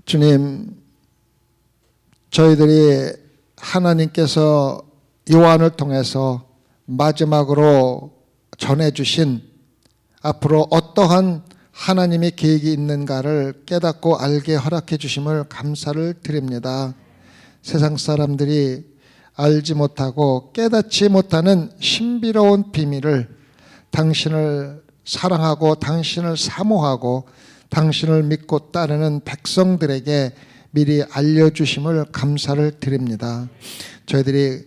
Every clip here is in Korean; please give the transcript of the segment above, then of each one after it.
주님, 저희들이 하나님께서 요한을 통해서 마지막으로 전해주신 앞으로 어떠한 하나님의 계획이 있는가를 깨닫고 알게 허락해 주심을 감사를 드립니다. 세상 사람들이 알지 못하고 깨닫지 못하는 신비로운 비밀을 당신을 사랑하고 당신을 사모하고 당신을 믿고 따르는 백성들에게 미리 알려주심을 감사를 드립니다. 저희들이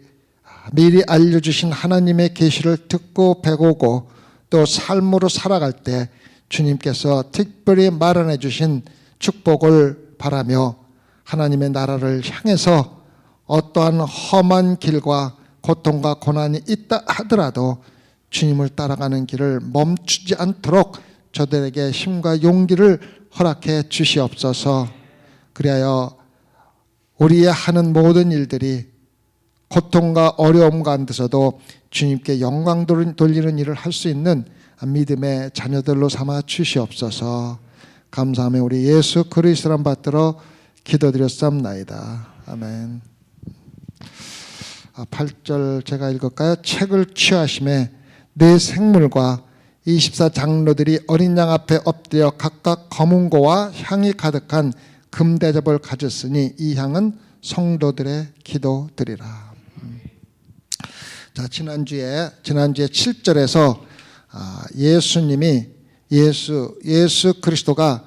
미리 알려주신 하나님의 계시를 듣고 배우고 또 삶으로 살아갈 때 주님께서 특별히 마련해 주신 축복을 바라며 하나님의 나라를 향해서 어떠한 험한 길과 고통과 고난이 있다 하더라도 주님을 따라가는 길을 멈추지 않도록 저들에게 힘과 용기를 허락해 주시옵소서. 그리하여 우리의 하는 모든 일들이 고통과 어려움 가운데서도 주님께 영광 돌리는 일을 할 수 있는 믿음의 자녀들로 삼아 주시옵소서. 감사하며 우리 예수 그리스도를 받들어 기도드렸사옵나이다. 아멘. 8절 제가 읽을까요? 책을 취하심에 네 생물과 24장로들이 어린 양 앞에 엎드려 각각 검은고와 향이 가득한 금대접을 가졌으니 이 향은 성도들의 기도드리라. 자, 지난주에 7절에서 예수님이 예수 그리스도가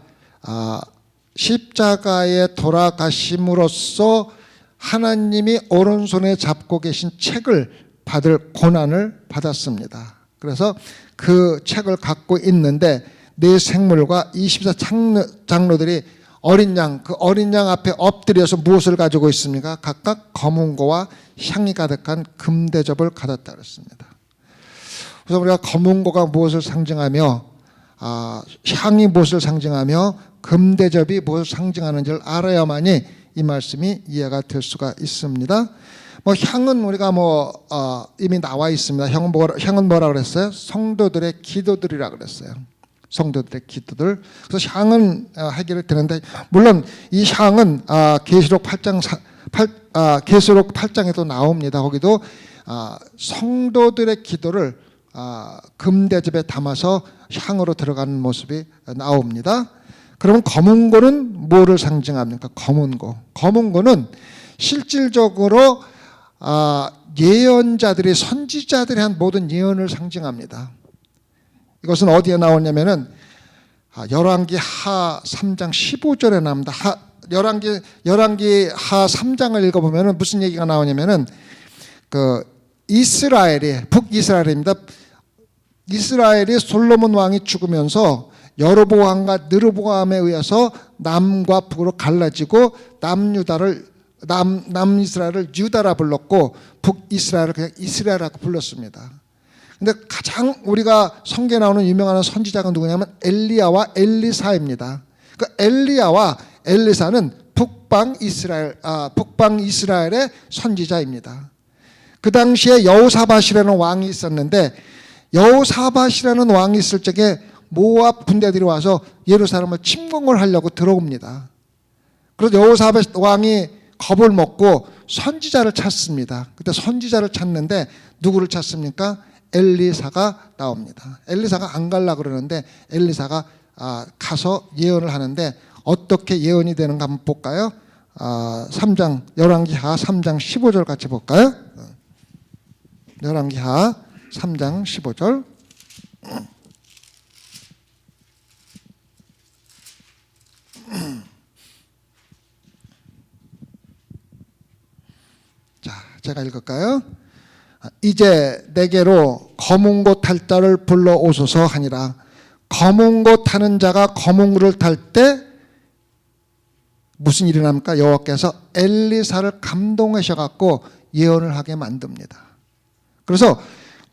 십자가에 돌아가심으로써 하나님이 오른손에 잡고 계신 책을 받을 고난을 받았습니다. 그래서 그 책을 갖고 있는데 네 생물과 24장로들이 어린 양, 그 어린 양 앞에 엎드려서 무엇을 가지고 있습니까? 각각 검은고와 향이 가득한 금대접을 가졌다 그랬습니다. 그래서 우리가 검은고가 무엇을 상징하며 향이 무엇을 상징하며 금대접이 무엇을 상징하는지를 알아야만이 이 말씀이 이해가 될 수가 있습니다. 향은 우리가 이미 나와 있습니다. 향은 뭐라 그랬어요? 성도들의 기도들이라 그랬어요. 성도들의 기도들. 그래서 향은 하기를 되는데, 물론 이 향은 계시록 8장에도 나옵니다. 거기도 성도들의 기도를 금대접에 담아서 향으로 들어가는 모습이 나옵니다. 그러면 검은고는 뭐를 상징합니까? 검은고는 실질적으로 예언자들이, 선지자들이 한 모든 예언을 상징합니다. 이것은 어디에 나오냐면은 열왕기 하 3장 15절에 나옵니다. 열왕기 하 3장을 읽어보면은 무슨 얘기가 나오냐면은 북이스라엘입니다. 이스라엘이 솔로몬 왕이 죽으면서 여로보암과 느르보암에 의해서 남과 북으로 갈라지고 남이스라엘을 유다라 불렀고 북이스라엘을 그냥 이스라엘이라고 불렀습니다. 근데 가장 우리가 성경에 나오는 유명한 선지자가 누구냐면 엘리야와 엘리사입니다. 그 엘리야와 엘리사는 북방 이스라엘의 선지자입니다. 그 당시에 여호사밧이라는 왕이 있었는데, 여호사밧이라는 왕이 있을 적에 모압 군대들이 와서 예루살렘을 침공을 하려고 들어옵니다. 그래서 여호사밧 왕이 겁을 먹고 선지자를 찾습니다. 그때 선지자를 찾는데 누구를 찾습니까? 엘리사가 나옵니다. 엘리사가 안 가려고 그러는데 엘리사가 가서 예언을 하는데 어떻게 예언이 되는가 한번 볼까요? 3장, 열왕기하 3장 15절 같이 볼까요? 열왕기하 3장 15절. 자, 제가 읽을까요? 이제 내게로 검은고 탈 자를 불러오소서 하니라. 검은고 타는 자가 검은고를 탈 때 무슨 일이 납니까? 여호와께서 엘리사를 감동하셔갖고 예언을 하게 만듭니다. 그래서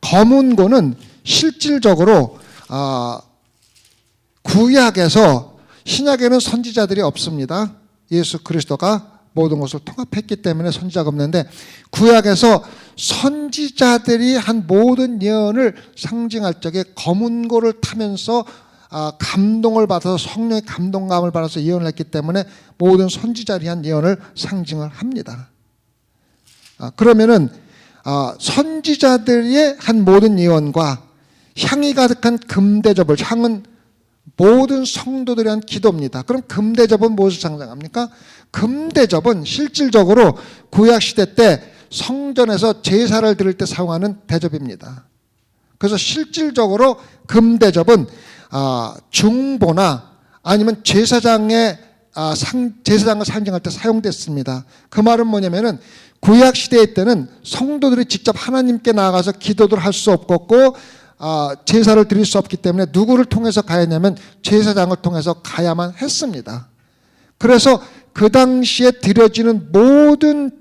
검은고는 실질적으로 구약에서, 신약에는 선지자들이 없습니다. 예수 그리스도가 모든 것을 통합했기 때문에 선지자가 없는데, 구약에서 선지자들이 한 모든 예언을 상징할 적에 검은고를 타면서 감동을 받아서 성령의 감동감을 받아서 예언을 했기 때문에 모든 선지자를 위한 예언을 상징을 합니다. 그러면은 선지자들이 한 모든 예언과 향이 가득한 금대접을, 향은 모든 성도들이 한 기도입니다. 그럼 금대접은 무엇을 상징합니까? 금대접은 실질적으로 구약시대 때 성전에서 제사를 드릴 때 사용하는 대접입니다. 그래서 실질적으로 금대접은 중보나 아니면 제사장을 상징할 때 사용됐습니다. 그 말은 뭐냐면은 구약시대 때는 성도들이 직접 하나님께 나아가서 기도를 할 수 없었고 제사를 드릴 수 없기 때문에 누구를 통해서 가야 하냐면 제사장을 통해서 가야만 했습니다. 그래서 그 당시에 드려지는 모든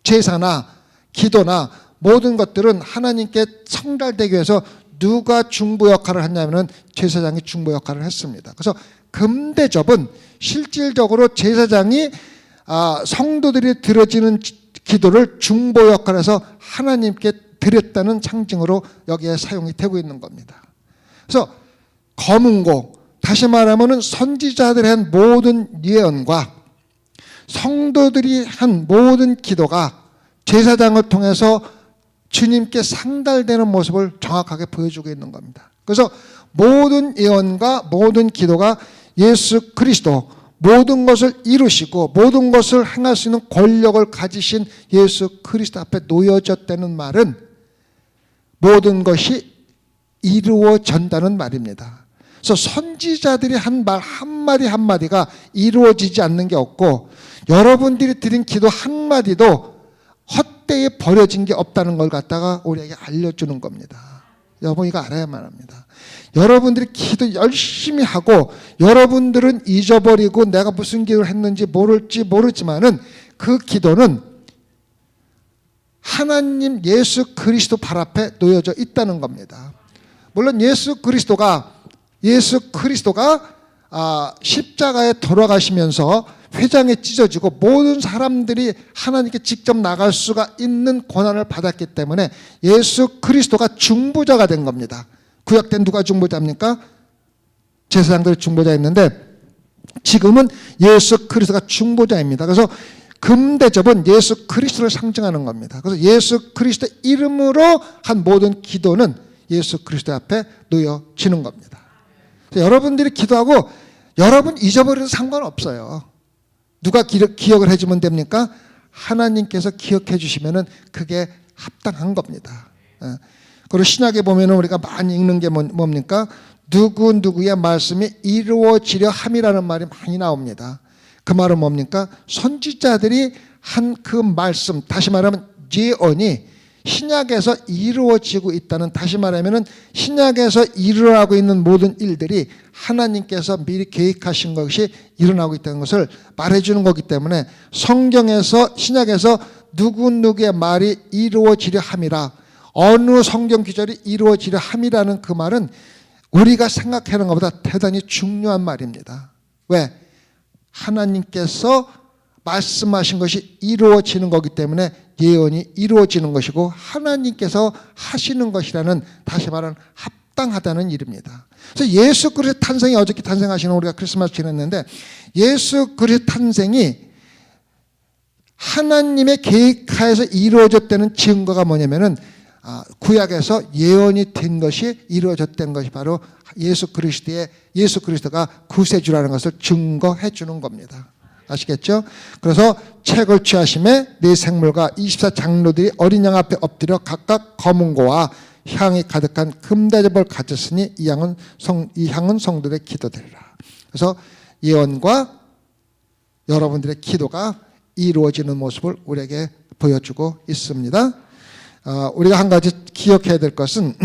제사나 기도나 모든 것들은 하나님께 성달되기 위해서 누가 중보 역할을 했냐면 제사장이 중보 역할을 했습니다. 그래서 금대접은 실질적으로 제사장이 성도들이 드려지는 기도를 중보 역할에서 하나님께 드렸다는 상징으로 여기에 사용이 되고 있는 겁니다. 그래서 거문고, 다시 말하면 선지자들의 한 모든 예언과 성도들이 한 모든 기도가 제사장을 통해서 주님께 상달되는 모습을 정확하게 보여주고 있는 겁니다. 그래서 모든 예언과 모든 기도가 예수 그리스도, 모든 것을 이루시고 모든 것을 행할 수 있는 권력을 가지신 예수 그리스도 앞에 놓여졌다는 말은 모든 것이 이루어진다는 말입니다. 그래서 선지자들이 한 말 한마디 한마디가 이루어지지 않는 게 없고 여러분들이 드린 기도 한마디도 헛되이 버려진 게 없다는 걸 갖다가 우리에게 알려주는 겁니다. 여러분 이거 알아야만 합니다. 여러분들이 기도 열심히 하고 여러분들은 잊어버리고 내가 무슨 기도를 했는지 모르지만은 그 기도는 하나님 예수 그리스도 발 앞에 놓여져 있다는 겁니다. 물론 예수 그리스도가 십자가에 돌아가시면서 회장에 찢어지고 모든 사람들이 하나님께 직접 나갈 수가 있는 권한을 받았기 때문에 예수 그리스도가 중보자가 된 겁니다. 구약 때 누가 중보자입니까? 제사장들이 중보자였는데 지금은 예수 그리스도가 중보자입니다. 그래서 금대접은 예수 그리스도를 상징하는 겁니다. 그래서 예수 그리스도 이름으로 한 모든 기도는 예수 그리스도 앞에 놓여지는 겁니다. 여러분들이 기도하고 여러분 잊어버려도 상관없어요. 누가 기억을 해주면 됩니까? 하나님께서 기억해 주시면 그게 합당한 겁니다. 그리고 신약에 보면 우리가 많이 읽는 게 뭡니까? 누구누구의 말씀이 이루어지려 함이라는 말이 많이 나옵니다. 그 말은 뭡니까? 선지자들이 한 그 말씀, 다시 말하면 예언이 신약에서 이루어지고 있다는, 다시 말하면 신약에서 일어나고 있는 모든 일들이 하나님께서 미리 계획하신 것이 일어나고 있다는 것을 말해주는 거기 때문에 성경에서, 신약에서 누구누구의 말이 이루어지려 함이라, 어느 성경 구절이 이루어지려 함이라는 그 말은 우리가 생각하는 것보다 대단히 중요한 말입니다. 왜? 하나님께서 말씀하신 것이 이루어지는 거기 때문에 예언이 이루어지는 것이고 하나님께서 하시는 것이라는, 다시 말하면 합당하다는 일입니다. 그래서 예수 그리스도의 탄생이, 어저께 탄생하시는 우리가 크리스마스 지냈는데 예수 그리스도의 탄생이 하나님의 계획하에서 이루어졌다는 증거가 뭐냐면은 구약에서 예언이 된 것이 이루어졌다는 것이 바로 예수 그리스도가 구세주라는 것을 증거해 주는 겁니다. 아시겠죠? 그래서 책을 취하심에 네 생물과 24장로들이 어린 양 앞에 엎드려 각각 검은고와 향이 가득한 금대접을 가졌으니 이 향은 성도들의 기도되리라. 그래서 예언과 여러분들의 기도가 이루어지는 모습을 우리에게 보여주고 있습니다. 우리가 한 가지 기억해야 될 것은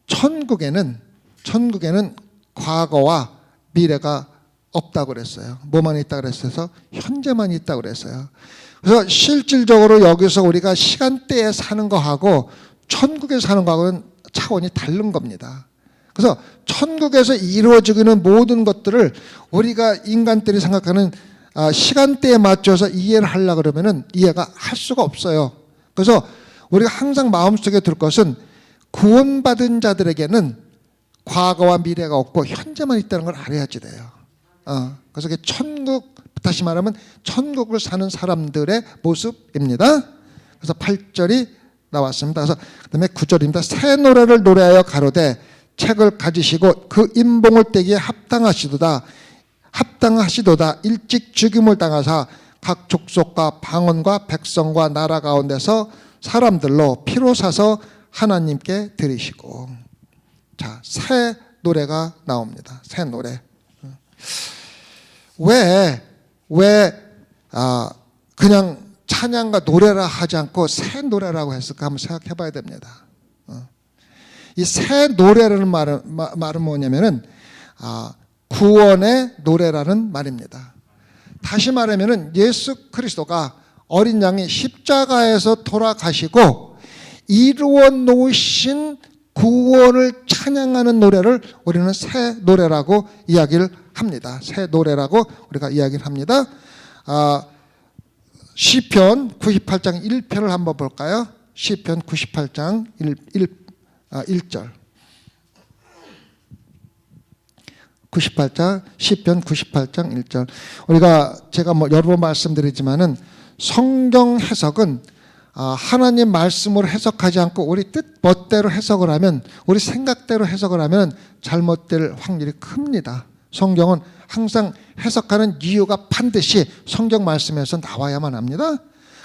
천국에는 과거와 미래가 없다고 그랬어요. 뭐만 있다고 그랬어요? 현재만 있다고 그랬어요. 그래서 실질적으로 여기서 우리가 시간대에 사는 거하고 천국에 사는 거하고는 차원이 다른 겁니다. 그래서 천국에서 이루어지고 있는 모든 것들을 우리가 인간들이 생각하는 시간대에 맞춰서 이해를 하려고 그러면은 이해가 할 수가 없어요. 그래서 우리가 항상 마음속에 들 것은 구원받은 자들에게는 과거와 미래가 없고 현재만 있다는 걸 알아야지 돼요. 그래서 그게 천국, 다시 말하면 천국을 사는 사람들의 모습입니다. 그래서 8절이 나왔습니다. 그래서 그다음에 9절입니다. 새 노래를 노래하여 가로되 책을 가지시고 그 임봉을 떼기에 합당하시도다. 일찍 죽임을 당하사 각 족속과 방언과 백성과 나라 가운데서 사람들로 피로 사서 하나님께 드리시고. 자, 새 노래가 나옵니다. 새 노래. 왜 그냥 찬양과 노래라 하지 않고 새 노래라고 했을까 한번 생각해 봐야 됩니다. 이 새 노래라는 말은 뭐냐면은 구원의 노래라는 말입니다. 다시 말하면은 예수 그리스도가 어린 양이 십자가에서 돌아가시고 이루어 놓으신 구원을 찬양하는 노래를 우리는 새 노래라고 이야기를 합니다. 새 노래라고 우리가 이야기를 합니다. 시편 98장 1편을 한번 볼까요? 시편 98장 1절. 98장 시편 98장 1절. 제가 여러 번 말씀드리지만은 성경 해석은 하나님 말씀으로 해석하지 않고 우리 뜻 멋대로 해석을 하면, 우리 생각대로 해석을 하면 잘못될 확률이 큽니다. 성경은 항상 해석하는 이유가 반드시 성경 말씀에서 나와야만 합니다.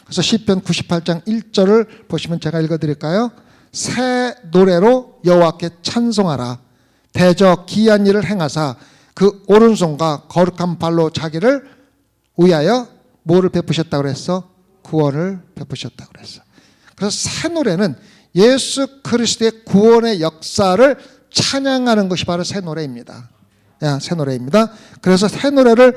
그래서 시편 98장 1절을 보시면 제가 읽어드릴까요? 새 노래로 여호와께 찬송하라. 대저 기이한 일을 행하사 그 오른손과 거룩한 발로 자기를 위하여 뭐를 베푸셨다고 그랬어? 구원을 베푸셨다고 그랬어. 그래서 새 노래는 예수 그리스도의 구원의 역사를 찬양하는 것이 바로 새 노래입니다. 새 노래입니다. 그래서 새 노래를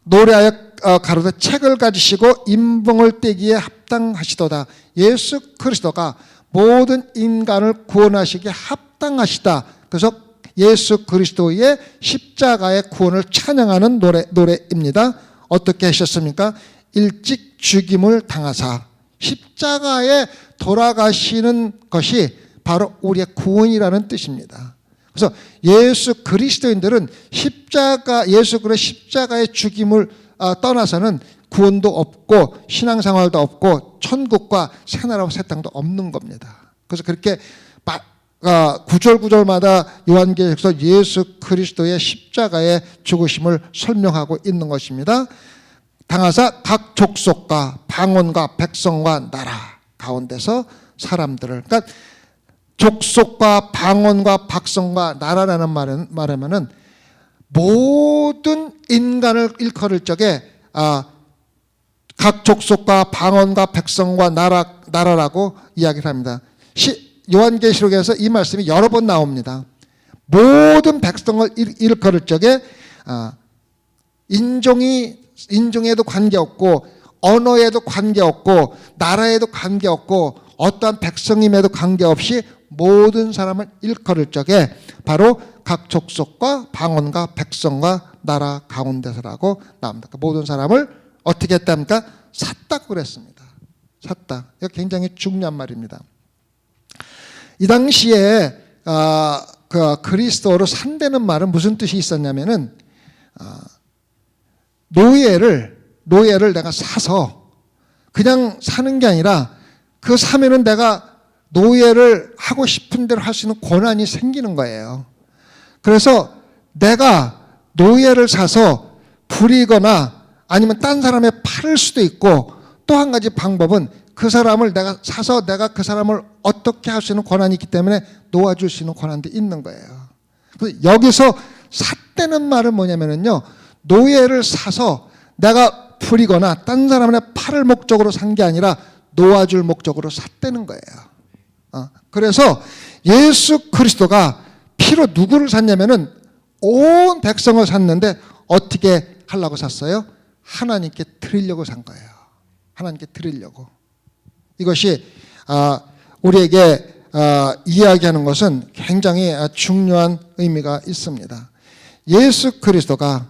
노래하여 가로되 책을 가지시고 임봉을 떼기에 합당하시도다. 예수 그리스도가 모든 인간을 구원하시기에 합당하시다. 그래서 예수 그리스도의 십자가의 구원을 찬양하는 노래입니다. 어떻게 하셨습니까? 일찍 죽임을 당하사. 십자가에 돌아가시는 것이 바로 우리의 구원이라는 뜻입니다. 그래서 예수 그리스도인들은 예수 그리스도의 십자가의 죽임을 떠나서는 구원도 없고 신앙생활도 없고 천국과 새나라와 새 땅도 없는 겁니다. 그래서 그렇게 구절구절마다 요한계시록에서 예수 그리스도의 십자가의 죽으심을 설명하고 있는 것입니다. 당하사 각 족속과 방언과 백성과 나라 가운데서 사람들을, 그러니까 족속과 방언과 백성과 나라라는 말하면은 모든 인간을 일컬을 적에 각 족속과 방언과 백성과 나라라고 이야기를 합니다. 요한계시록에서 이 말씀이 여러 번 나옵니다. 모든 백성을 일컬을 적에 인종에도 관계없고 언어에도 관계없고 나라에도 관계없고 어떠한 백성임에도 관계없이 모든 사람을 일컬을 적에 바로 각 족속과 방언과 백성과 나라 가운데서라고 나옵니다. 모든 사람을 어떻게 했답니까? 샀다고 그랬습니다. 샀다. 이거 굉장히 중요한 말입니다. 이 당시에 그리스도로 산다는 말은 무슨 뜻이 있었냐면은 노예를 내가 사서 그냥 사는 게 아니라 그 사면은 내가 노예를 하고 싶은 대로 할 수 있는 권한이 생기는 거예요. 그래서 내가 노예를 사서 부리거나 아니면 딴 사람에 팔을 수도 있고, 또 한 가지 방법은 그 사람을 내가 사서 내가 그 사람을 어떻게 할 수 있는 권한이 있기 때문에 놓아줄 수 있는 권한도 있는 거예요. 그래서 여기서 샀다는 말은 뭐냐면요, 노예를 사서 내가 부리거나 딴 사람의 팔을 목적으로 산 게 아니라 놓아줄 목적으로 샀다는 거예요. 그래서 예수 그리스도가 피로 누구를 샀냐면은 온 백성을 샀는데 어떻게 하려고 샀어요? 하나님께 드리려고 산 거예요. 하나님께 드리려고. 이것이 우리에게 이야기하는 것은 굉장히 중요한 의미가 있습니다. 예수 그리스도가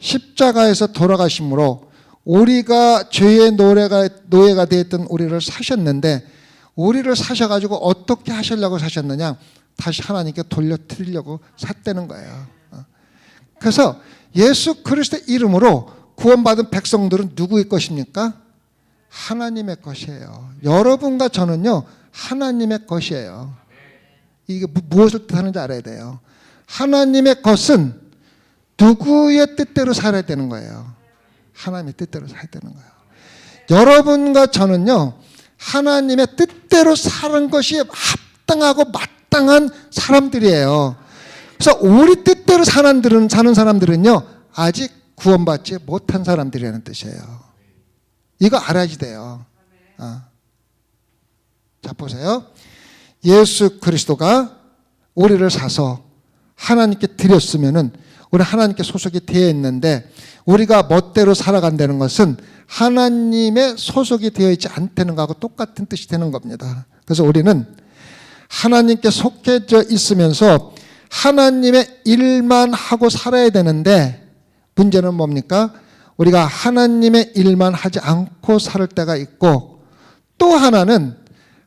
십자가에서 돌아가심으로 우리가 죄의 노예가 되었던 우리를 사셨는데, 우리를 사셔가지고 어떻게 하시려고 사셨느냐? 다시 하나님께 돌려드리려고 샀다는 거예요. 그래서 예수 그리스도의 이름으로 구원받은 백성들은 누구의 것입니까? 하나님의 것이에요. 여러분과 저는요, 하나님의 것이에요. 이게 무엇을 뜻하는지 알아야 돼요. 하나님의 것은 누구의 뜻대로 살아야 되는 거예요. 하나님의 뜻대로 살아야 되는 거예요. 여러분과 저는요, 하나님의 뜻대로 사는 것이 합당하고 마땅한 사람들이에요. 그래서 우리 뜻대로 사는 사람들은요, 아직 구원받지 못한 사람들이라는 뜻이에요. 이거 알아야지 돼요. 자, 보세요. 예수 그리스도가 우리를 사서 하나님께 드렸으면은 우리 하나님께 소속이 되어 있는데 우리가 멋대로 살아간다는 것은 하나님의 소속이 되어 있지 않다는 것하고 똑같은 뜻이 되는 겁니다. 그래서 우리는 하나님께 속해져 있으면서 하나님의 일만 하고 살아야 되는데 문제는 뭡니까? 우리가 하나님의 일만 하지 않고 살 때가 있고 또 하나는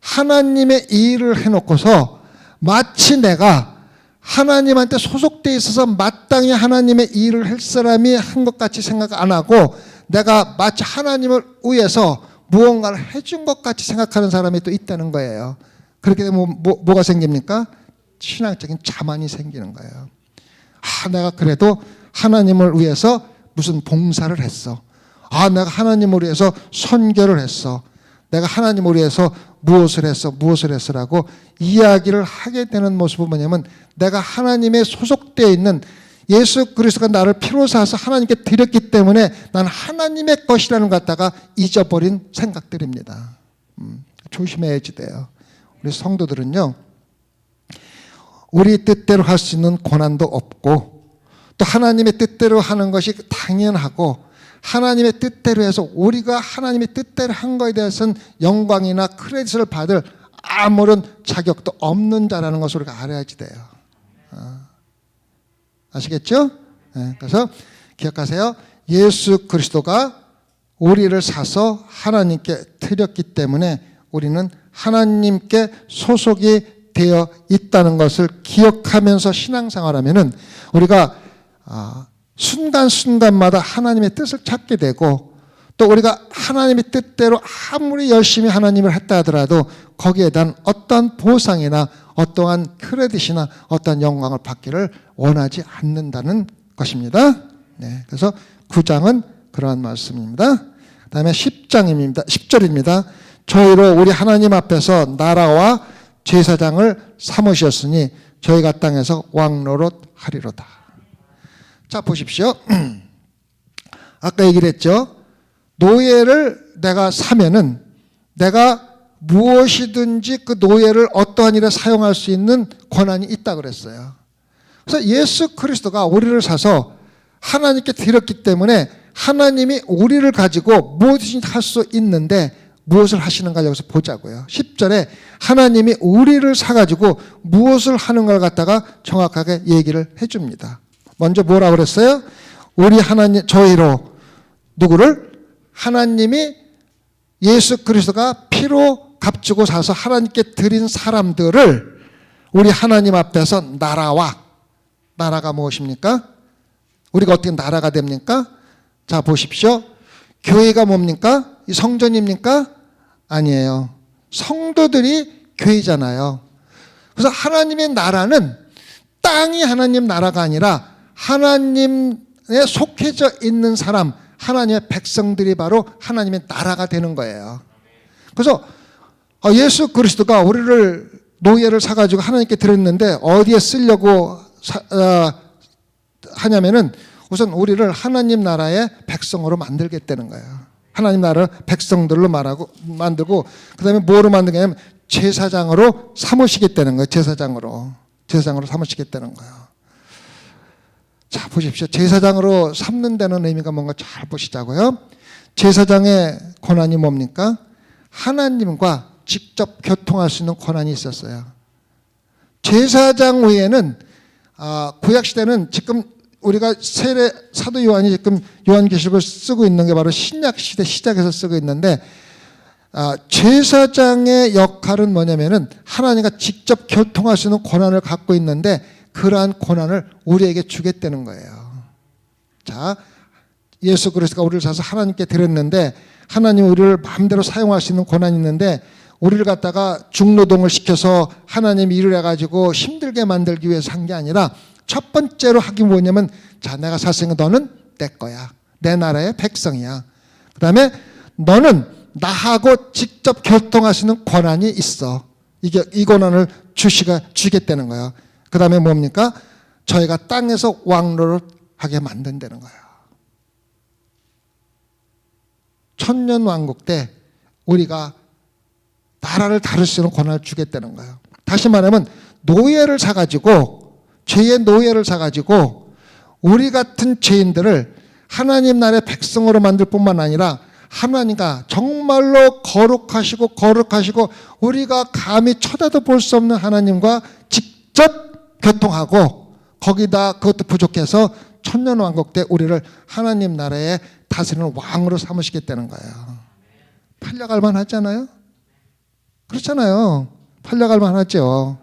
하나님의 일을 해놓고서 마치 내가 하나님한테 소속되어 있어서 마땅히 하나님의 일을 할 사람이 한 것 같이 생각 안 하고 내가 마치 하나님을 위해서 무언가를 해준 것 같이 생각하는 사람이 또 있다는 거예요. 그렇게 되면 뭐가 생깁니까? 신앙적인 자만이 생기는 거예요. 내가 그래도 하나님을 위해서 무슨 봉사를 했어. 내가 하나님을 위해서 선교를 했어. 내가 하나님을 위해서 무엇을 했어라고 이야기를 하게 되는 모습은 뭐냐면 내가 하나님의 소속되어 있는 예수 그리스도가 나를 피로 사서 하나님께 드렸기 때문에 난 하나님의 것이라는 것 갖다가 잊어버린 생각들입니다. 조심해야지 돼요. 우리 성도들은요, 우리 뜻대로 할 수 있는 고난도 없고 또 하나님의 뜻대로 하는 것이 당연하고 하나님의 뜻대로 해서 우리가 하나님의 뜻대로 한 것에 대해서는 영광이나 크레딧을 받을 아무런 자격도 없는 자라는 것을 우리가 알아야지 돼요. 아시겠죠? 네, 그래서 기억하세요. 예수 그리스도가 우리를 사서 하나님께 드렸기 때문에 우리는 하나님께 소속이 되어 있다는 것을 기억하면서 신앙생활하면은 우리가 순간순간마다 하나님의 뜻을 찾게 되고 또 우리가 하나님의 뜻대로 아무리 열심히 하나님을 했다 하더라도 거기에 대한 어떤 보상이나 어떠한 크레딧이나 어떤 영광을 받기를 원하지 않는다는 것입니다. 네, 그래서 9장은 그러한 말씀입니다. 그 다음에 10절입니다. 저희로 우리 하나님 앞에서 나라와 제사장을 삼으셨으니 저희가 땅에서 왕노릇 하리로다. 자, 보십시오. 아까 얘기를 했죠. 노예를 내가 사면은 내가 무엇이든지 그 노예를 어떠한 일에 사용할 수 있는 권한이 있다 그랬어요. 그래서 예수 그리스도가 우리를 사서 하나님께 드렸기 때문에 하나님이 우리를 가지고 무엇이든지 할 수 있는데 무엇을 하시는가 여기서 보자고요. 10절에 하나님이 우리를 사가지고 무엇을 하는 걸 갖다가 정확하게 얘기를 해줍니다. 먼저 뭐라고 그랬어요? 우리 하나님, 저희로 누구를? 하나님이 예수 그리스도가 피로 값주고 사서 하나님께 드린 사람들을 우리 하나님 앞에서 나라가 무엇입니까? 우리가 어떻게 나라가 됩니까? 자, 보십시오. 교회가 뭡니까? 이 성전입니까? 아니에요. 성도들이 교회잖아요. 그래서 하나님의 나라는 땅이 하나님 나라가 아니라 하나님에 속해져 있는 사람, 하나님의 백성들이 바로 하나님의 나라가 되는 거예요. 그래서 예수 그리스도가 우리를 노예를 사가지고 하나님께 드렸는데 어디에 쓰려고 하냐면은 우선 우리를 하나님 나라의 백성으로 만들겠다는 거예요. 하나님 나라를 백성들로 만들고 그 다음에 뭐로 만들겠냐면 제사장으로 삼으시겠다는 거예요. 제사장으로 삼으시겠다는 거예요. 자, 보십시오. 제사장으로 삼는 데는 의미가 뭔가 잘 보시자고요. 제사장의 권한이 뭡니까? 하나님과 직접 교통할 수 있는 권한이 있었어요. 제사장 외에는 구약시대는 지금 우리가 세례 사도 요한이 지금 요한계시록을 쓰고 있는 게 바로 신약시대 시작해서 쓰고 있는데 제사장의 역할은 뭐냐면은 하나님과 직접 교통할 수 있는 권한을 갖고 있는데 그러한 권한을 우리에게 주겠다는 거예요. 자, 예수 그리스도가 우리를 사서 하나님께 드렸는데 하나님 우리를 마음대로 사용할 수 있는 권한이 있는데 우리를 갖다가 중노동을 시켜서 하나님 일을 해가지고 힘들게 만들기 위해서 한 게 아니라 첫 번째로 하기 뭐냐면 자, 내가 살았으니까 너는 내 거야. 내 나라의 백성이야. 그 다음에 너는 나하고 직접 교통할 수 있는 권한이 있어. 이 권한을 주겠다는 거예요. 그 다음에 뭡니까? 저희가 땅에서 왕로를 하게 만든다는 거예요. 천년왕국 때 우리가 나라를 다룰 수 있는 권한을 주겠다는 거예요. 다시 말하면 노예를 사가지고 죄의 노예를 사가지고 우리 같은 죄인들을 하나님 나라의 백성으로 만들 뿐만 아니라 하나님과 정말로 거룩하시고 우리가 감히 쳐다도 볼 수 없는 하나님과 직접 교통하고 거기다 그것도 부족해서 천년왕국 때 우리를 하나님 나라의 다스리는 왕으로 삼으시겠다는 거예요. 팔려갈 만하잖아요. 그렇잖아요. 팔려갈 만하죠.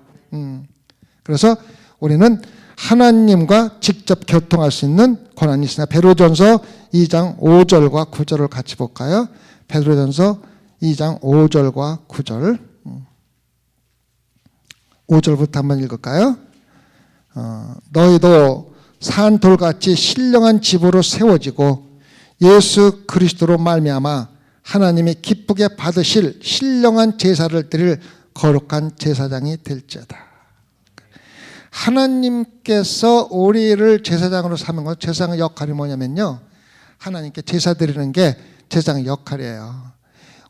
그래서 우리는 하나님과 직접 교통할 수 있는 권한이 있으나 베드로전서 2장 5절과 9절을 같이 볼까요? 베드로전서 2장 5절과 9절 5절부터 한번 읽을까요? 너희도 산 돌같이 신령한 집으로 세워지고 예수 그리스도로 말미암아 하나님이 기쁘게 받으실 신령한 제사를 드릴 거룩한 제사장이 될지어다. 하나님께서 우리를 제사장으로 삼은 것, 제사장의 역할이 뭐냐면요, 하나님께 제사 드리는 게 제사장의 역할이에요.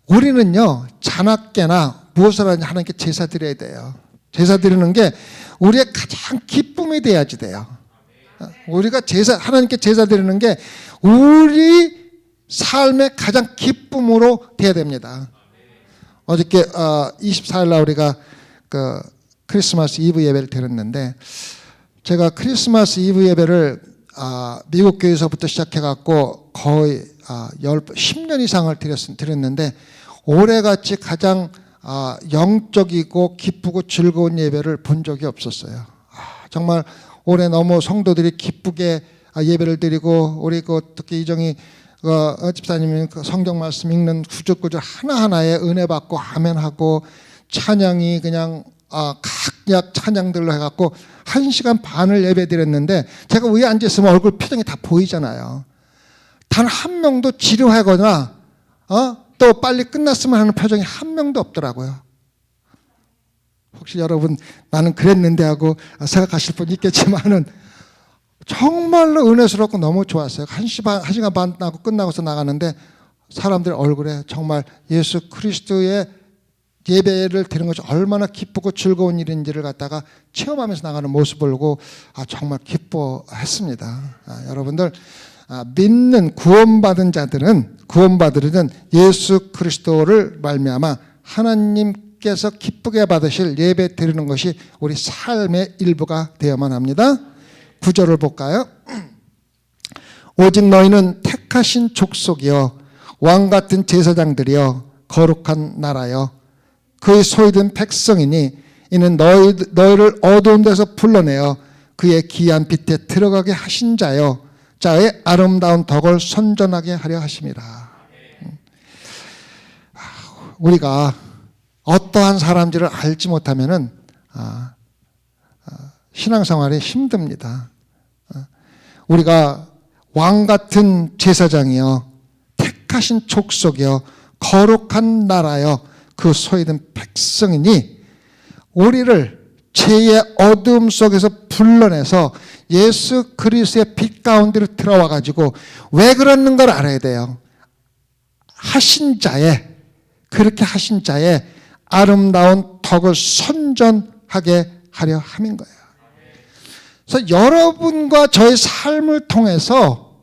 우리는요 자나깨나 무엇을 하냐 하나님께 제사 드려야 돼요. 제사 드리는 게 우리의 가장 기쁨이 돼야지 돼요. 우리가 하나님께 제사 드리는 게 우리 삶의 가장 기쁨으로 돼야 됩니다. 어저께 24일 날 우리가 그 크리스마스 이브 예배를 드렸는데 제가 크리스마스 이브 예배를 미국 교회에서부터 시작해갖고 거의 10년 이상을 드렸는데 올해같이 가장 영적이고 기쁘고 즐거운 예배를 본 적이 없었어요. 정말 올해 너무 성도들이 기쁘게 예배를 드리고 우리 특히 이정희 집사님이 성경 말씀 읽는 구절구절 하나하나에 은혜 받고 아멘하고 찬양이 그냥 각약 찬양들로 해갖고 1시간 반을 예배 드렸는데 제가 위에 앉아있으면 얼굴 표정이 다 보이잖아요. 단 한 명도 지루하거나 또 빨리 끝났으면 하는 표정이 한 명도 없더라고요. 혹시 여러분 나는 그랬는데 하고 생각하실 분 있겠지만은 정말로 은혜스럽고 너무 좋았어요. 1시간 반 하고 끝나고서 나가는데 사람들 얼굴에 정말 예수 그리스도의 예배를 드리는 것이 얼마나 기쁘고 즐거운 일인지를 갖다가 체험하면서 나가는 모습을 보고 정말 기뻐했습니다. 여러분들 믿는 구원받은 자들은 예수 그리스도를 말미암아 하나님께서 기쁘게 받으실 예배 드리는 것이 우리 삶의 일부가 되어야만 합니다. 9절을 볼까요? 오직 너희는 택하신 족속이여 왕같은 제사장들이여 거룩한 나라여 그의 소유된 백성이니 이는 너희를 어두운 데서 불러내어 그의 귀한 빛에 들어가게 하신 자여 자의 아름다운 덕을 선전하게 하려 하심이라. 우리가 어떠한 사람들을 알지 못하면은 신앙생활이 힘듭니다. 우리가 왕같은 제사장이여 택하신 족속이여 거룩한 나라여 그 소유된 백성이니 우리를 죄의 어두움 속에서 불러내서 예수 그리스도의 빛 가운데로 들어와 가지고 왜 그러는 걸 알아야 돼요. 그렇게 하신 자의 아름다운 덕을 선전하게 하려 함인 거예요. 그래서 여러분과 저의 삶을 통해서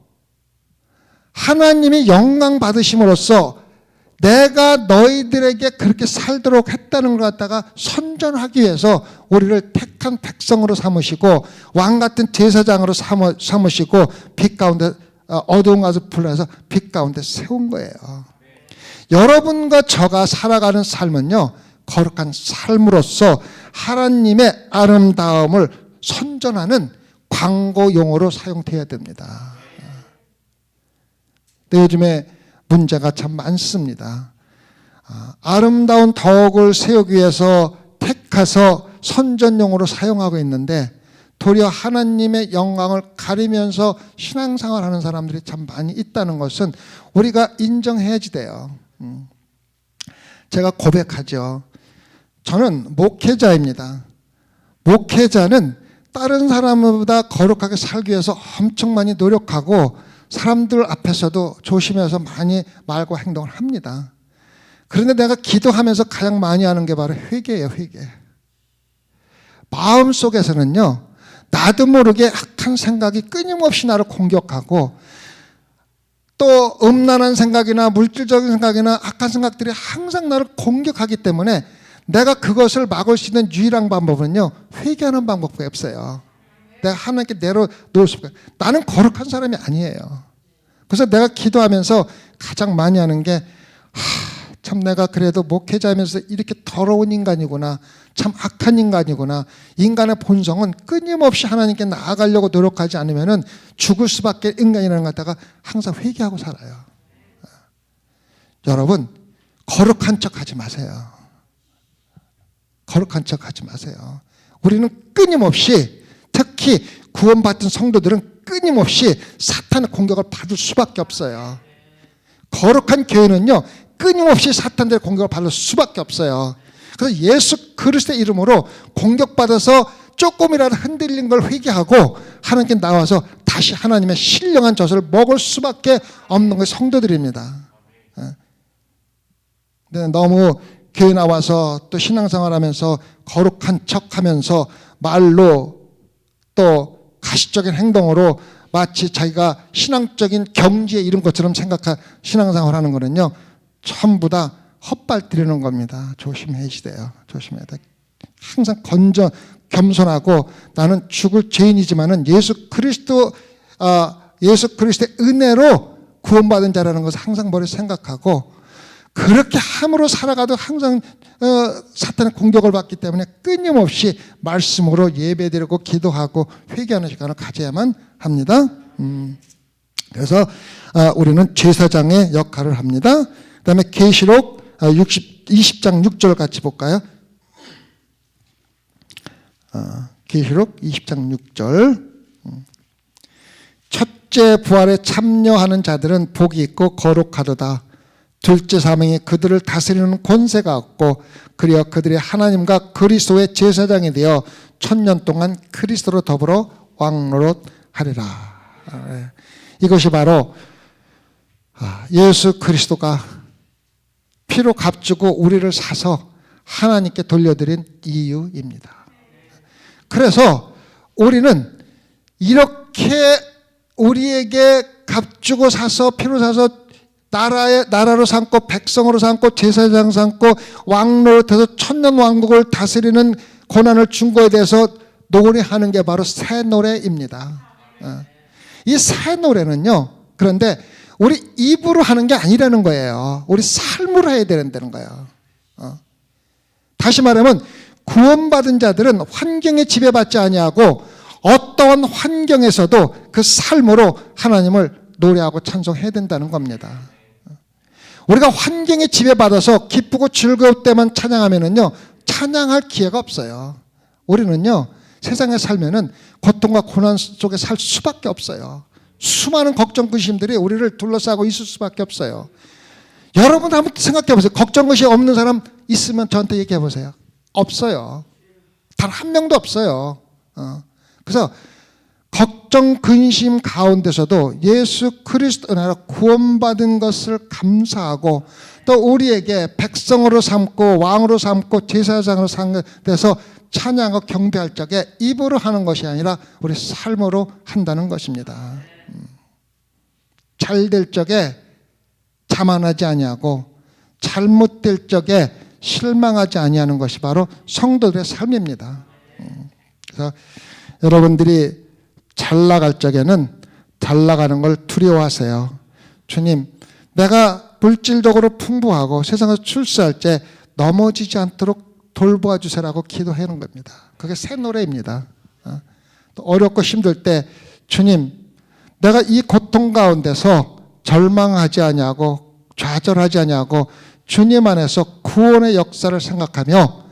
하나님이 영광 받으심으로써 내가 너희들에게 그렇게 살도록 했다는 걸 갖다가 선전하기 위해서 우리를 택한 백성으로 삼으시고 왕같은 제사장으로 삼으시고 빛 가운데 어두운 곳을 불러서 빛 가운데 세운 거예요. 여러분과 저가 살아가는 삶은요, 거룩한 삶으로서 하나님의 아름다움을 선전하는 광고 용어로 사용되어야 됩니다. 근데 요즘에 문제가 참 많습니다. 아름다운 덕을 세우기 위해서 택해서 선전용어로 사용하고 있는데 도리어 하나님의 영광을 가리면서 신앙생활하는 사람들이 참 많이 있다는 것은 우리가 인정해야지 돼요. 제가 고백하죠. 저는 목회자입니다. 목회자는 다른 사람보다 거룩하게 살기 위해서 엄청 많이 노력하고 사람들 앞에서도 조심해서 많이 말과 행동을 합니다. 그런데 내가 기도하면서 가장 많이 하는 게 바로 회개예요, 회개. 마음속에서는요, 나도 모르게 악한 생각이 끊임없이 나를 공격하고 또 음란한 생각이나 물질적인 생각이나 악한 생각들이 항상 나를 공격하기 때문에 내가 그것을 막을 수 있는 유일한 방법은요, 회개하는 방법밖에 없어요. 내가 하나님께 내려놓을 수 없어요. 나는 거룩한 사람이 아니에요. 그래서 내가 기도하면서 가장 많이 하는 게 참 내가 그래도 목회자면서 이렇게 더러운 인간이구나, 참 악한 인간이구나. 인간의 본성은 끊임없이 하나님께 나아가려고 노력하지 않으면 죽을 수밖에 인간이라는 것 갖다가 항상 회개하고 살아요. 여러분, 거룩한 척 하지 마세요. 거룩한 척 하지 마세요. 우리는 끊임없이, 특히 구원받은 성도들은 끊임없이 사탄의 공격을 받을 수밖에 없어요. 거룩한 교회는요, 끊임없이 사탄들의 공격을 받을 수밖에 없어요. 그래서 예수 그리스도의 이름으로 공격받아서 조금이라도 흔들린 걸 회개하고 하나님께 나와서 다시 하나님의 신령한 젖을 먹을 수밖에 없는 게 성도들입니다. 근데 너무 교회 나와서 또 신앙생활하면서 거룩한 척하면서 말로 또 가시적인 행동으로 마치 자기가 신앙적인 경지에 이른 것처럼 생각한 신앙생활하는 거는요, 전부 다 헛발들이는 겁니다. 조심해야돼요. 조심해야 돼. 항상 겸손하고 나는 죽을 죄인이지만은 예수 그리스도의 은혜로 구원받은 자라는 것을 항상 머리에 생각하고, 그렇게 함으로 살아가도 항상 사탄의 공격을 받기 때문에 끊임없이 말씀으로 예배드리고 기도하고 회개하는 시간을 가져야만 합니다. 그래서 우리는 제사장의 역할을 합니다. 그 다음에 계시록 20장 6절 같이 볼까요? 계시록 20장 6절. 첫째 부활에 참여하는 자들은 복이 있고 거룩하도다. 둘째 사명이 그들을 다스리는 권세가 없고 그리어 그들이 하나님과 그리스도의 제사장이 되어 1000년 동안 그리스도로 더불어 왕노릇하리라. 이것이 바로 예수 그리스도가 피로 값주고 우리를 사서 하나님께 돌려드린 이유입니다. 그래서 우리는 이렇게 우리에게 값주고 사서 피로 사서 나라로 삼고 백성으로 삼고 제사장 삼고 왕노릇해서 1000년 왕국을 다스리는 고난을 준 거에 대해서 노래하는 게 바로 새 노래입니다. 이 새 노래는요, 그런데 우리 입으로 하는 게 아니라는 거예요. 우리 삶으로 해야 된다는 거예요. 다시 말하면 구원받은 자들은 환경에 지배받지 아니하고 어떠한 환경에서도 그 삶으로 하나님을 노래하고 찬송해야 된다는 겁니다. 우리가 환경에 지배받아서 기쁘고 즐거울 때만 찬양하면은요, 찬양할 기회가 없어요. 우리는요, 세상에 살면은 고통과 고난 속에 살 수밖에 없어요. 수많은 걱정 근심들이 우리를 둘러싸고 있을 수밖에 없어요. 여러분 한번 생각해 보세요. 걱정 근심 없는 사람 있으면 저한테 얘기해 보세요. 없어요. 단 한 명도 없어요. 그래서 걱정 근심 가운데서도 예수 그리스도 은혜로 구원받은 것을 감사하고 또 우리에게 백성으로 삼고 왕으로 삼고 제사장으로 삼돼서 찬양하고 경배할 적에 입으로 하는 것이 아니라 우리 삶으로 한다는 것입니다. 잘 될 적에 자만하지 아니하고 잘못될 적에 실망하지 아니하는 것이 바로 성도들의 삶입니다. 그래서 여러분들이 잘 나갈 적에는 잘 나가는 걸 두려워하세요. 주님, 내가 물질적으로 풍부하고 세상에서 출세할 때 넘어지지 않도록 돌보아 주세요라고 기도하는 겁니다. 그게 새 노래입니다. 또 어렵고 힘들 때 주님, 내가 이 고통 가운데서 절망하지 아니하고 좌절하지 아니하고 주님 안에서 구원의 역사를 생각하며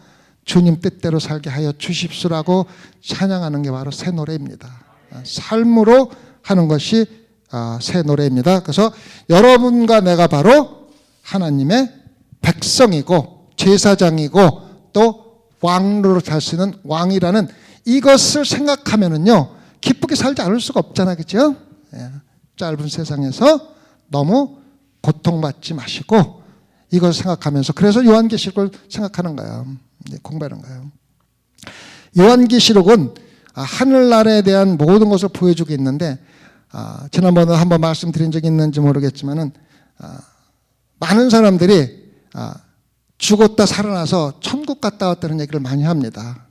주님 뜻대로 살게 하여 주십시오라고 찬양하는 게 바로 새 노래입니다. 삶으로 하는 것이 새 노래입니다. 그래서 여러분과 내가 바로 하나님의 백성이고 제사장이고 또 왕으로 살 수 있는 왕이라는 이것을 생각하면은요 기쁘게 살지 않을 수가 없잖아요, 그렇죠? 짧은 세상에서 너무 고통받지 마시고 이걸 생각하면서, 그래서 요한계시록을 생각하는 거예요. 공부하는 거예요. 요한계시록은 하늘나라에 대한 모든 것을 보여주고 있는데, 지난번에 한번 말씀드린 적이 있는지 모르겠지만은 많은 사람들이 죽었다 살아나서 천국 갔다 왔다는 얘기를 많이 합니다.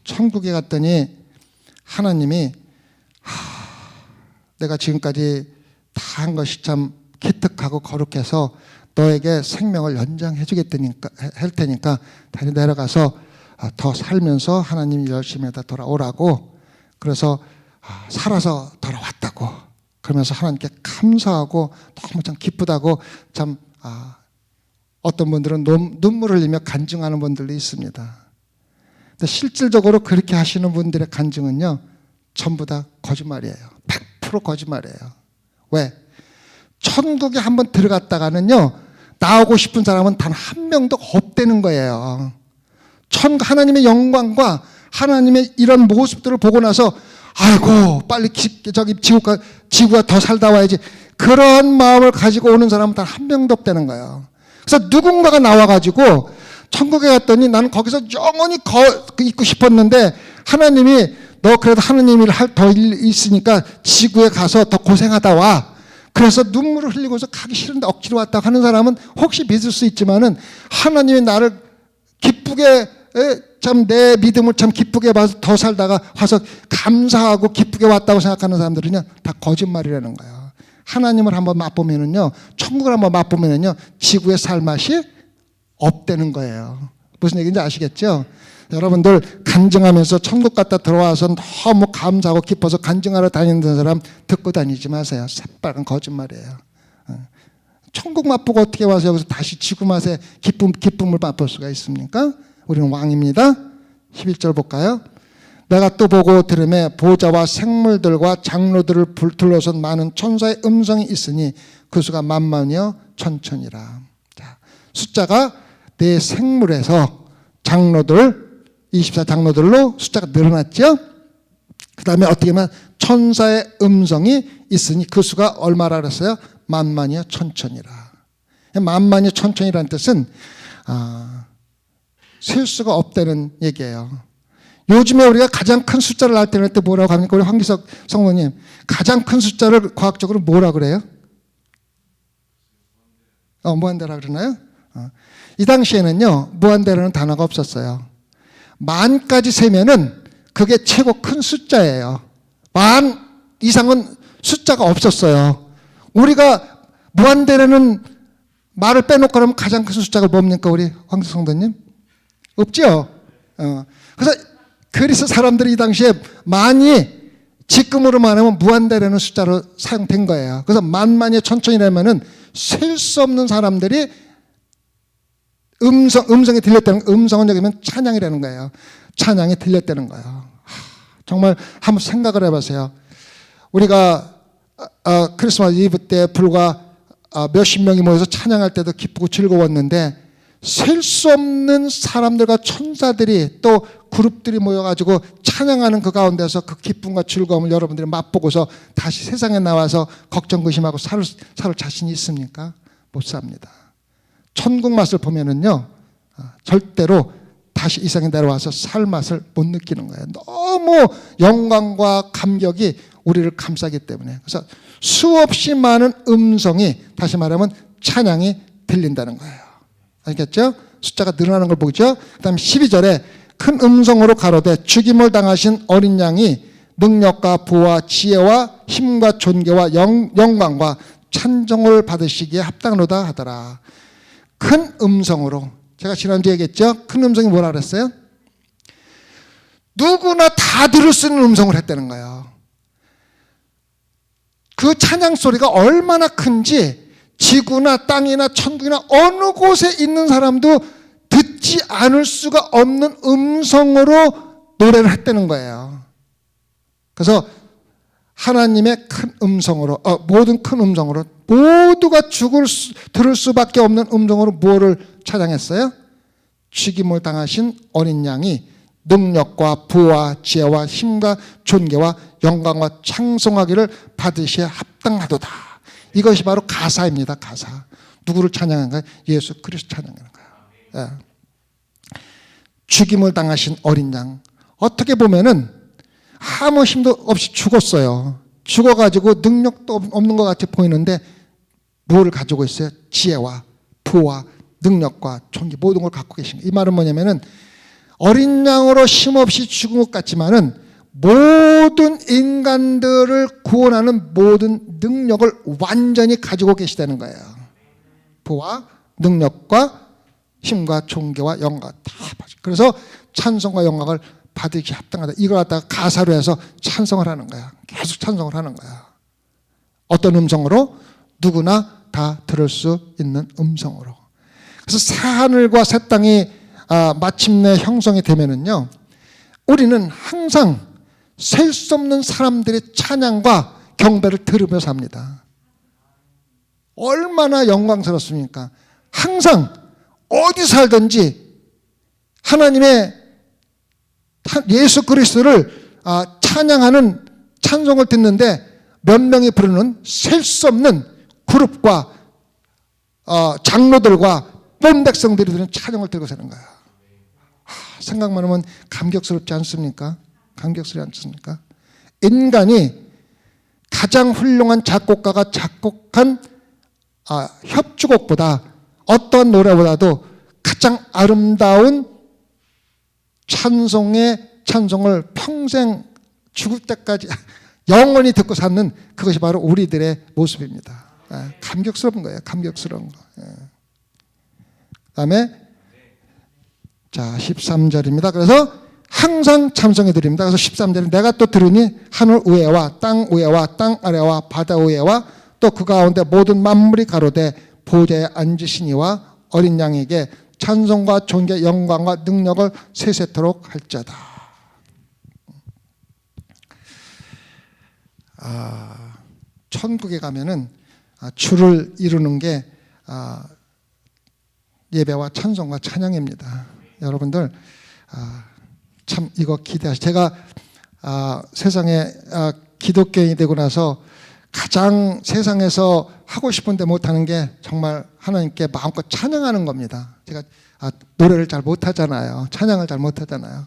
천국에 갔더니 하나님이 내가 지금까지 다 한 것이 참 기특하고 거룩해서 너에게 생명을 연장해 주겠다니까 할 테니까 다시 내려가서 더 살면서 하나님 열심히 하다 돌아오라고. 그래서 살아서 돌아왔다고 그러면서 하나님께 감사하고 너무 참 기쁘다고 참 어떤 분들은 눈물을 흘리며 간증하는 분들도 있습니다. 근데 실질적으로 그렇게 하시는 분들의 간증은요 전부 다 거짓말이에요. 100% 거짓말이에요. 왜? 천국에 한번 들어갔다가는요 나오고 싶은 사람은 단 한 명도 없다는 거예요. 하나님의 영광과 하나님의 이런 모습들을 보고 나서 아이고 빨리 지구가 더 살다 와야지, 그런 마음을 가지고 오는 사람은 단 한 명도 없다는 거예요. 그래서 누군가가 나와가지고 천국에 갔더니 나는 거기서 영원히 있고 싶었는데 하나님이 너 그래도 하나님이 더 있으니까 지구에 가서 더 고생하다 와. 그래서 눈물을 흘리고서 가기 싫은데 억지로 왔다고 하는 사람은 혹시 믿을 수 있지만은 하나님이 나를 기쁘게 참 내 믿음을 참 기쁘게 봐서 더 살다가 와서 감사하고 기쁘게 왔다고 생각하는 사람들은요 다 거짓말이라는 거예요. 하나님을 한번 맛보면은요, 천국을 한번 맛보면은요 지구에 살 맛이 없다는 거예요. 무슨 얘기인지 아시겠죠? 여러분들 간증하면서 천국 갔다 들어와서 너무 감사하고 기뻐서 간증하러 다니는 사람 듣고 다니지 마세요. 새빨간 거짓말이에요. 천국 맛보고 어떻게 와서 여기서 다시 지구 맛의 기쁨을 맛볼 수가 있습니까? 우리는 왕입니다. 11절 볼까요? 내가 또 보고 들음에 보좌와 생물들과 장로들을 둘러선 많은 천사의 음성이 있으니 그 수가 만만이요 천천이라. 자, 숫자가 네 생물에서 장로들 24장로들로 숫자가 늘어났죠. 그 다음에 어떻게 보면 천사의 음성이 있으니 그 수가 얼마라 그랬어요? 만만이요 천천이라. 만만이요 천천이라는 뜻은 셀 수가 없다는 얘기예요. 요즘에 우리가 가장 큰 숫자를 나타낼 때 뭐라고 합니까? 우리 황기석 성도님, 가장 큰 숫자를 과학적으로 뭐라 그래요? 무한대라 그러나요? 이 당시에는요 무한대라는 단어가 없었어요. 만까지 세면은 그게 최고 큰 숫자예요. 만 이상은 숫자가 없었어요. 우리가 무한대라는 말을 빼놓고 그러면 가장 큰 숫자가 뭡니까? 우리 황기석 성도님? 없죠? 그래서 사람들이 이 당시에 만이 지금으로 말하면 무한대라는 숫자로 사용된 거예요. 그래서 만만이 천천이라면은 셀 수 없는 사람들이 음성이 들렸다는, 음성은 여기면 찬양이라는 거예요. 찬양이 들렸다는 거예요. 정말 한번 생각을 해보세요. 우리가 크리스마스 이브 때 불과 몇십 명이 모여서 찬양할 때도 기쁘고 즐거웠는데 셀 수 없는 사람들과 천사들이 또 그룹들이 모여가지고 찬양하는 그 가운데서 그 기쁨과 즐거움을 여러분들이 맛보고서 다시 세상에 나와서 걱정 근심하고 살 자신이 있습니까? 못 삽니다. 천국 맛을 보면은요 절대로 다시 이 세상에 내려와서 살 맛을 못 느끼는 거예요. 너무 영광과 감격이 우리를 감싸기 때문에. 그래서 수없이 많은 음성이, 다시 말하면 찬양이 들린다는 거예요. 알겠죠? 숫자가 늘어나는 걸 보죠. 그 다음에 12절에 큰 음성으로 가로되 죽임을 당하신 어린 양이 능력과 부와 지혜와 힘과 존귀와 영광과 찬송을 받으시기에 합당하다 하더라. 큰 음성으로, 제가 지난주에 얘기했죠. 큰 음성이 뭐라 그랬어요? 누구나 다 들을 수 있는 음성을 했다는 거예요. 그 찬양 소리가 얼마나 큰지 지구나 땅이나 천국이나 어느 곳에 있는 사람도 듣지 않을 수가 없는 음성으로 노래를 했다는 거예요. 그래서 하나님의 큰 음성으로, 모든 큰 음성으로, 모두가 들을 수밖에 없는 음성으로 뭐를 찬양했어요? 죽임을 당하신 어린 양이 능력과 부와 지혜와 힘과 존귀와 영광과 찬송하기를 받으시에 합당하도다. 이것이 바로 가사입니다. 가사. 누구를 찬양한 거예요? 예수 그리스도 찬양하는 거예요. 예. 죽임을 당하신 어린 양. 어떻게 보면은 아무 힘도 없이 죽었어요. 죽어가지고 능력도 없는 것 같이 보이는데 무엇을 가지고 있어요? 지혜와 부와 능력과 존귀 모든 걸 갖고 계신 거예요. 이 말은 뭐냐면은 어린 양으로 힘없이 죽은 것 같지만은 모든 인간들을 구원하는 모든 능력을 완전히 가지고 계시다는 거예요. 부와 능력과 힘과 존귀와 영광 다 받으시고, 그래서 찬송과 영광을 받으기 합당하다. 이걸 갖다가 가사로 해서 찬송을 하는 거야. 계속 찬송을 하는 거야. 어떤 음성으로? 누구나 다 들을 수 있는 음성으로. 그래서 새 하늘과 새 땅이 마침내 형성이 되면은요, 우리는 항상 셀 수 없는 사람들의 찬양과 경배를 들으며 삽니다. 얼마나 영광스럽습니까? 항상 어디 살든지 하나님의 예수 그리스도를 찬양하는 찬송을 듣는데 몇 명이 부르는 셀 수 없는 그룹과 장로들과 본 백성들이 드는 찬양을 들고 사는 거야. 생각만 하면 감격스럽지 않습니까? 감격스럽지 않습니까? 인간이 가장 훌륭한 작곡가가 작곡한 협주곡보다 어떤 노래보다도 가장 아름다운 찬송을 평생 죽을 때까지 영원히 듣고 사는 그것이 바로 우리들의 모습입니다. 감격스러운 거예요. 감격스러운 거. 그다음에 자 13절입니다. 그래서 항상 찬송해 드립니다. 그래서 13절은 내가 또 들으니 하늘 위에와 땅 위에와 땅 아래와 바다 위에와 또 그 가운데 모든 만물이 가로되 보좌에 앉으신 이와 어린 양에게 찬송과 존귀 영광과 능력을 세세토록 할지어다. 천국에 가면은 주를 이루는 게 예배와 찬송과 찬양입니다. 여러분들 참 이거 기대하시죠. 제가 세상에 기독교인이 되고 나서 가장 세상에서 하고 싶은데 못하는 게 정말 하나님께 마음껏 찬양하는 겁니다. 제가 노래를 잘 못하잖아요. 찬양을 잘 못하잖아요.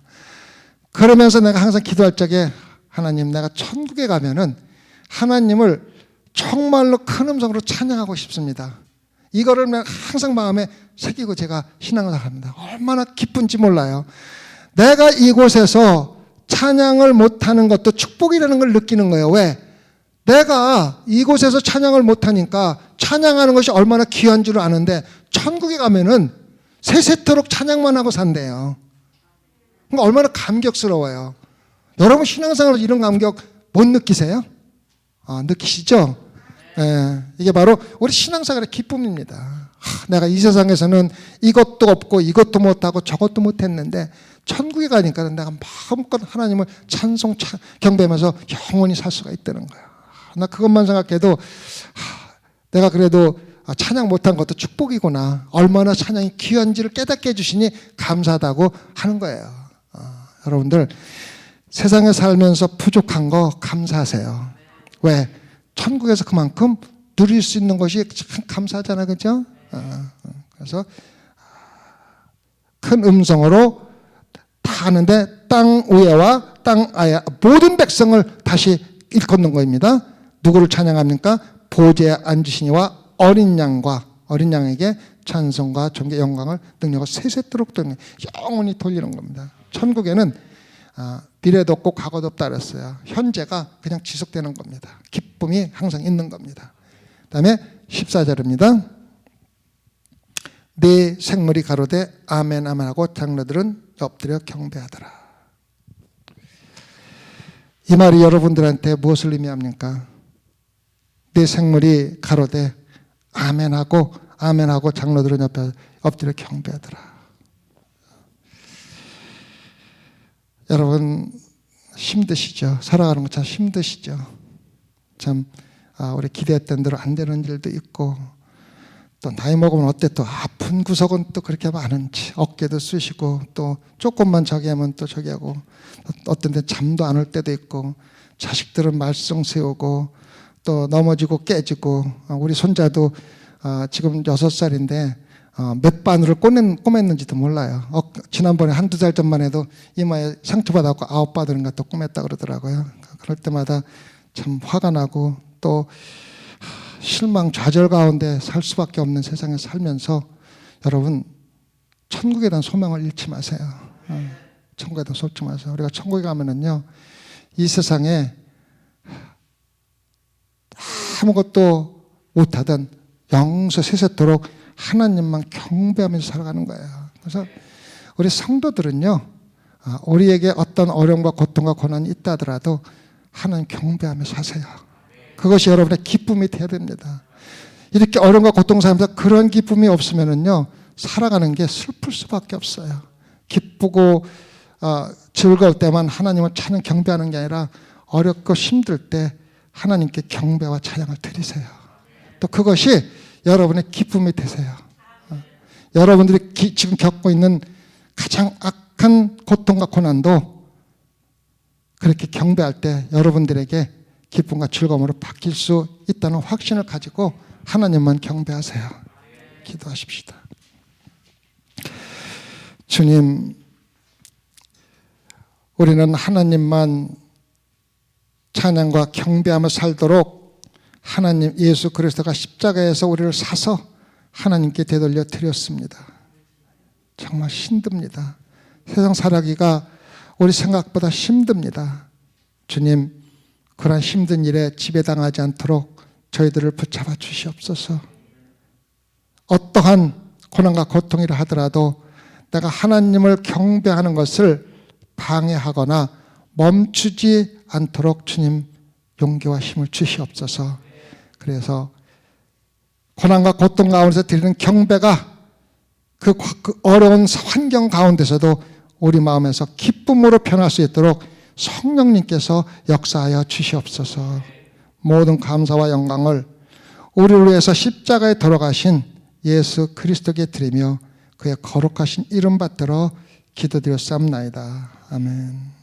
그러면서 내가 항상 기도할 적에 하나님, 내가 천국에 가면은 하나님을 정말로 큰 음성으로 찬양하고 싶습니다. 이거를 내가 항상 마음에 새기고 제가 신앙을 합니다. 얼마나 기쁜지 몰라요. 내가 이곳에서 찬양을 못하는 것도 축복이라는 걸 느끼는 거예요. 왜? 내가 이곳에서 찬양을 못하니까 찬양하는 것이 얼마나 귀한 줄 아는데 천국에 가면은 세세토록 찬양만 하고 산대요. 그러니까 얼마나 감격스러워요. 여러분 신앙생활에서 이런 감격 못 느끼세요? 느끼시죠? 이게 바로 우리 신앙생활의 기쁨입니다. 내가 이 세상에서는 이것도 없고 이것도 못하고 저것도 못했는데 천국에 가니까 내가 마음껏 하나님을 찬송 경배하면서 영원히 살 수가 있다는 거야. 나 그것만 생각해도 내가 그래도 찬양 못한 것도 축복이구나. 얼마나 찬양이 귀한지를 깨닫게 해주시니 감사하다고 하는 거예요. 여러분들 세상에 살면서 부족한 거 감사하세요. 왜? 천국에서 그만큼 누릴 수 있는 것이 참 감사하잖아요. 그렇죠? 그래서 큰 음성으로 다 하는데 땅 위에와 땅 아래 모든 백성을 다시 일컫는 겁니다. 누구를 찬양합니까? 보좌에 앉으시니와 어린 양에게 찬송과 존귀 영광을 능력을 세세토록 영원히 돌리는 겁니다. 천국에는 미래도 없고 과거도 없다 그랬어요. 현재가 그냥 지속되는 겁니다. 기쁨이 항상 있는 겁니다. 다음에 14절입니다. 네 생물이 가로되 아멘 아멘 하고 장로들은 엎드려 경배하더라. 이 말이 여러분들한테 무엇을 의미합니까? 네 생물이 가로되 아멘 하고 장로들은 옆에 엎드려 경배하더라. 여러분 힘드시죠? 살아가는 거 참 힘드시죠? 참 우리 기대했던 대로 안 되는 일도 있고 또 나이 먹으면 어때 또 아픈 구석은 또 그렇게 많은지 어깨도 쑤시고 또 조금만 저기 하면 또 저기 하고 어떤 데 잠도 안 올 때도 있고 자식들은 말썽 세우고 또 넘어지고 깨지고 우리 손자도 지금 6살인데 몇 바늘을 꼬맸는지도 몰라요. 지난번에 한두 달 전만 해도 이마에 상처받았고 9바늘인가 또 꼬맸다 그러더라고요. 그럴 때마다 참 화가 나고 또 실망 좌절 가운데 살 수밖에 없는 세상에 살면서 여러분 천국에 대한 소망을 잃지 마세요. 천국에 대한 소망 잃지 마세요. 우리가 천국에 가면은요 이 세상에 아무것도 못하던 영서 세세토록 하나님만 경배하면서 살아가는 거예요. 그래서 우리 성도들은요 우리에게 어떤 어려움과 고통과 고난이 있다 하더라도 하나님 경배하면서 사세요. 그것이 여러분의 기쁨이 되어야 됩니다. 이렇게 어려움과 고통 살면서 그런 기쁨이 없으면은요 살아가는 게 슬플 수밖에 없어요. 기쁘고 즐거울 때만 하나님을 찬양 경배하는 게 아니라 어렵고 힘들 때 하나님께 경배와 찬양을 드리세요. 또 그것이 여러분의 기쁨이 되세요. 여러분들이 지금 겪고 있는 가장 악한 고통과 고난도 그렇게 경배할 때 여러분들에게 기쁨과 즐거움으로 바뀔 수 있다는 확신을 가지고 하나님만 경배하세요. 기도하십시다. 주님, 우리는 하나님만 찬양과 경배하며 살도록 하나님 예수 그리스도가 십자가에서 우리를 사서 하나님께 되돌려 드렸습니다. 정말 힘듭니다. 세상 살아가기가 우리 생각보다 힘듭니다. 주님, 그런 힘든 일에 지배당하지 않도록 저희들을 붙잡아 주시옵소서. 어떠한 고난과 고통이라 하더라도 내가 하나님을 경배하는 것을 방해하거나 멈추지 않도록 주님 용기와 힘을 주시옵소서. 그래서 고난과 고통 가운데서 드리는 경배가 그 어려운 환경 가운데서도 우리 마음에서 기쁨으로 변할 수 있도록 성령님께서 역사하여 주시옵소서. 모든 감사와 영광을 우리를 위해서 십자가에 돌아가신 예수 그리스도께 드리며 그의 거룩하신 이름 받들어 기도드렸사옵나이다. 아멘.